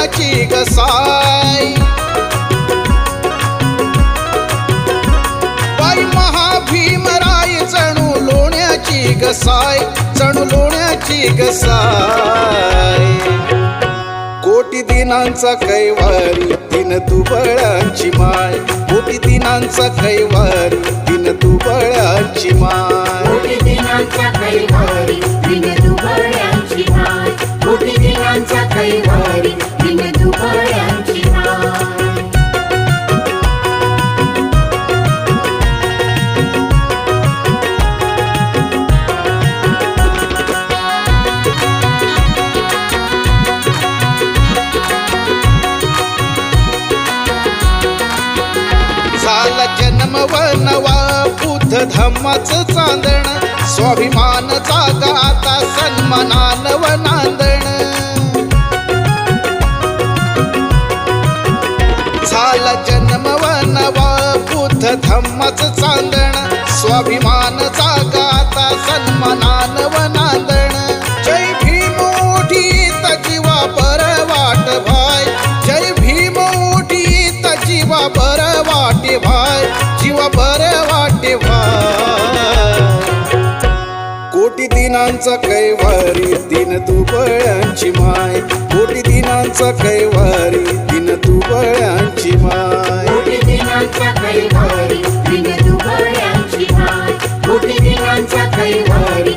लोण्याची गसाई बाई महाभीमराय जणू लोण्याची गसाई जणू लोण्याची गसाई कोटी दिनांचा कैवारी दिन दुबळ्यांची माय कोटी दिनांचा कैवारी दिन दुबळ्यांची माय कोटी दिनांचा कैवारी दिन दुबळ्यांची माय कोटी दिनांचा कैवारी दिन दुबळ्यांची माय झाला जन्म व नवा बुद्ध धम्माचं चांदण स्वाभिमान जागा आता सन्मानान व नांदण झाला जन्म व नवा बुद्ध धम्माचं चांदण स्वाभिमान जागा आता सन्मानान व नांदण जय भीम उठीत जीवा बर वाट भाय जय भीम उठीत जीवा बर वाटे भाय जीवा बर वाटे भाय कोटी दिनांचा कैवारी दिन दुबळ्यांची माय कोटी दिनांचा कैवारी दिन दुबळ्यांची माय कोटी दिनांचा कैवारी दिन दुबळ्यांची माय कोटी दिनांचा कैवारी